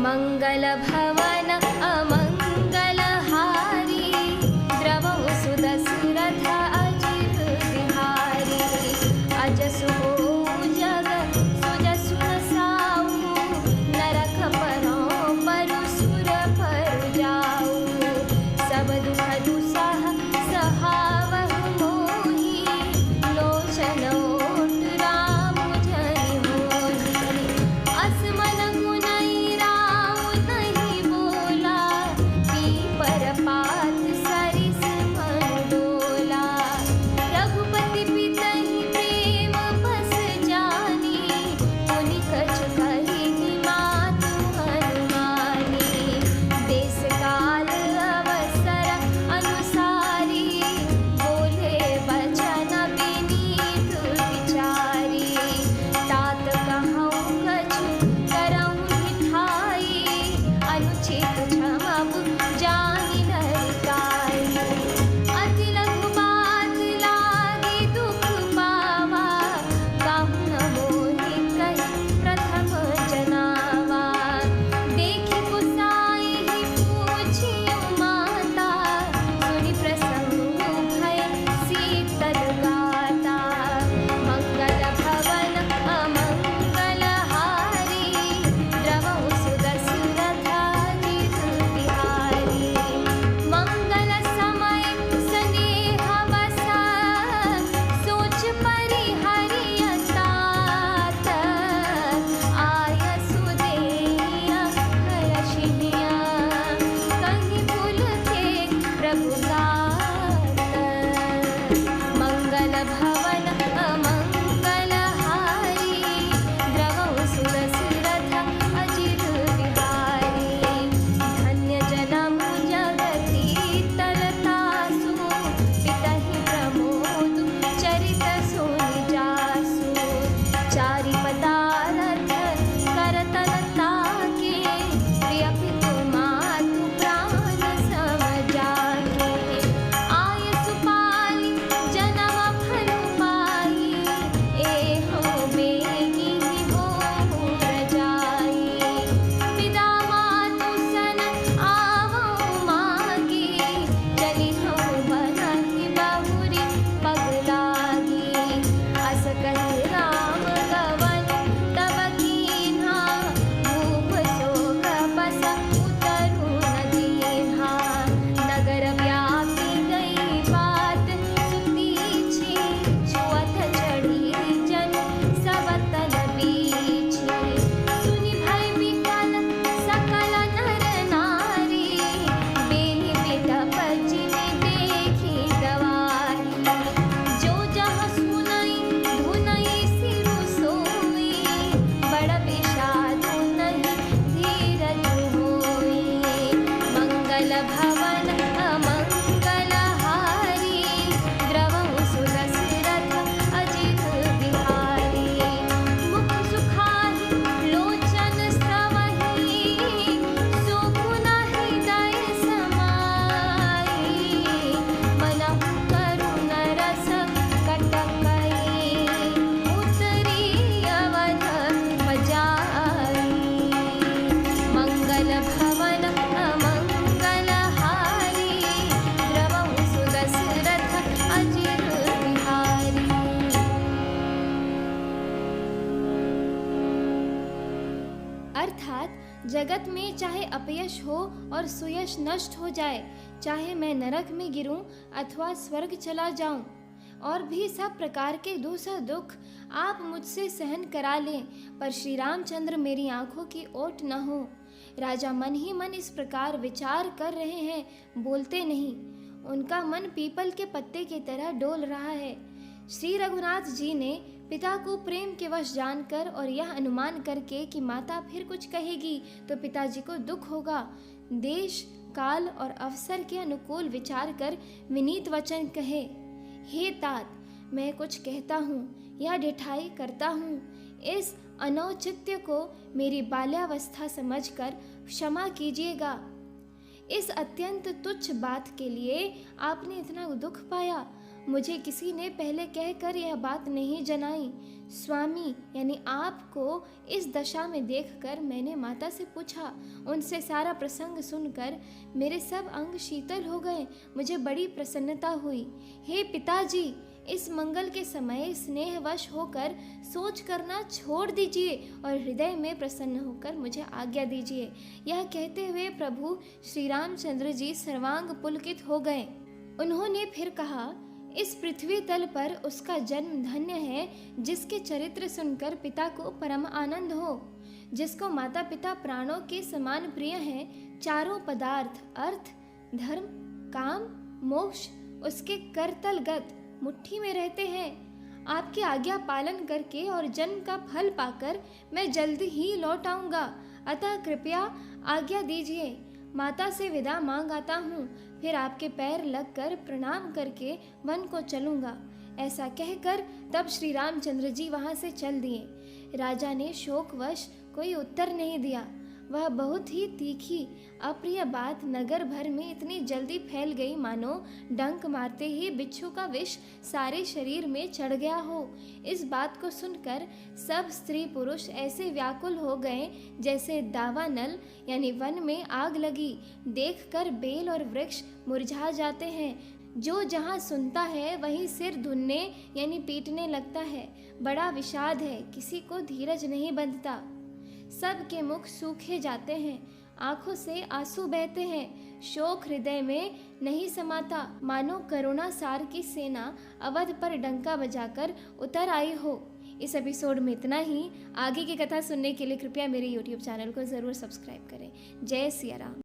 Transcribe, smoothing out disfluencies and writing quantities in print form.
मंगल भवन अमंगलहारी द्रवौ सुदशरथ अजित बिहारी अजसु हो जग सुजसु साऊ नरक परों परु सुर पर जाऊ सब दुख दुसह सहावहु मोहि लोचन ओट राम जनि मोहि असमन गुनै राम नहीं बोला पीपर पात सरिस मन डोला रघुपति पितहि प्रेम बस जानी पुनि कछु कहिहि मातु हनुमानी देश काल अवसर अनुसारी बोले बचन विनीत विचारी तात कहूँ कछु करहु मिठाई अनुचित क्षमब जानि नरिकाई अति लघु बात लागी दुख पावा कहूँ न मोहि कहि प्रथम जनावा देखि गुसाई पूछियो माता सुनि प्रसन्न भय शीतल गाता मंगल भवन अमंगलहारी द्रवौ सुदशरथ अजित बिहारी मंगल समय स्नेह बसा सोच परिहरियतात आय सुदेहिया हरषिया कहीं भूल के प्रभुदात मंगल भवन अमंगलहारी द्रवौ सुदशरथ अजित बिहारी धन्य जनम जगति तलतासु पितहि प्रमोद चरित सुनि जासु चारि पदारथ करतल ताके प्रिय पितु मातु प्राण सम जाके आय सुपाली जनम फल पाई एहो बेगी होहु रजाई पिता मातु सन आवो मागी चली हो बनहि बहुरी पग लागी अस कहि राम गवन तब कीन्हा भूप शोक बस उतरु न दीन्हा नगर व्यापी गई बात सुतीछि छुअत चढ़ी जन सब तन बीछि सुनि भय विकल सकल नर नारी बेनि बिटप जिमि देखि गवारी जो जहाँ सुनई धुनई सिरु सोई बड़ विषादु नहीं धीरज होई मंगल भवन अमंगलहारी द्रवौ सुदशरथ अजित बिहारी मुख सुखाहि लोचन स्रवहि सुखु न हृदय समाई मनहु करुण रस कटकई उतरी अवध पजाई मंगल भवन अमंगलहारी द्रवौ सुदशरथ अजित बिहारी अर्थात जगत में चाहे अपयश हो और सुयश नष्ट हो जाए, चाहे मैं नरक में गिरूं अथवा स्वर्ग चला जाऊं, और भी सब प्रकार के दूसरा दुख आप मुझसे सहन करा लें, पर श्री रामचंद्र मेरी आंखों की ओट न हो। राजा मन ही मन इस प्रकार विचार कर रहे हैं, बोलते नहीं। उनका मन पीपल के पत्ते की तरह डोल रहा है। श्री रघुनाथ जी ने पिता को प्रेम के वश जानकर और यह अनुमान करके कि माता फिर कुछ कहेगी तो पिताजी को दुख होगा, देश काल और अवसर के अनुकूल विचार कर विनीत वचन कहे, हे तात, मैं कुछ कहता हूँ या ढिठाई करता हूँ, इस अनौचित्य को मेरी बाल्यावस्था समझकर क्षमा कीजिएगा। इस अत्यंत तुच्छ बात के लिए आपने इतना दुख पाया। मुझे किसी ने पहले कहकर यह बात नहीं जनाई। स्वामी यानी आपको इस दशा में देखकर मैंने माता से पूछा। उनसे सारा प्रसंग सुनकर मेरे सब अंग शीतल हो गए। मुझे बड़ी प्रसन्नता हुई। हे पिताजी, इस मंगल के समय स्नेहवश होकर सोच करना छोड़ दीजिए और हृदय में प्रसन्न होकर मुझे आज्ञा दीजिए। यह कहते हुए प्रभु श्री रामचंद्र जी सर्वांग पुलकित हो गए। उन्होंने फिर कहा, इस पृथ्वी तल पर उसका जन्म धन्य है जिसके चरित्र सुनकर पिता को परम आनंद हो, जिसको माता पिता प्राणों के समान प्रिय हैं। चारों पदार्थ अर्थ, धर्म, काम, मोक्ष उसके करतलगत मुट्ठी में रहते हैं। आपकी आज्ञा पालन करके और जन्म का फल पाकर मैं जल्द ही लौट आऊंगा। अतः कृपया आज्ञा दीजिए। माता से विदा मांग आता हूँ, फिर आपके पैर लगकर प्रणाम करके वन को चलूंगा। ऐसा कहकर तब श्री रामचंद्र जी वहां से चल दिए। राजा ने शोकवश कोई उत्तर नहीं दिया। वह बहुत ही तीखी अप्रिय बात नगर भर में इतनी जल्दी फैल गई मानो डंक मारते ही बिच्छू का विष सारे शरीर में चढ़ गया हो। इस बात को सुनकर सब स्त्री पुरुष ऐसे व्याकुल हो गए जैसे दावानल यानी वन में आग लगी। देखकर बेल और वृक्ष मुरझा जाते हैं। जो जहाँ सुनता है वहीं सिर धुनने यानी पीटने लगता है। बड़ा विषाद है, किसी को धीरज नहीं बंधता। सबके मुख सूखे जाते हैं, आंखों से आंसू बहते हैं। शोक हृदय में नहीं समाता, मानो करुणा सार की सेना अवध पर डंका बजाकर उतर आई हो। इस एपिसोड में इतना ही। आगे की कथा सुनने के लिए कृपया मेरे YouTube चैनल को ज़रूर सब्सक्राइब करें। जय सिया राम।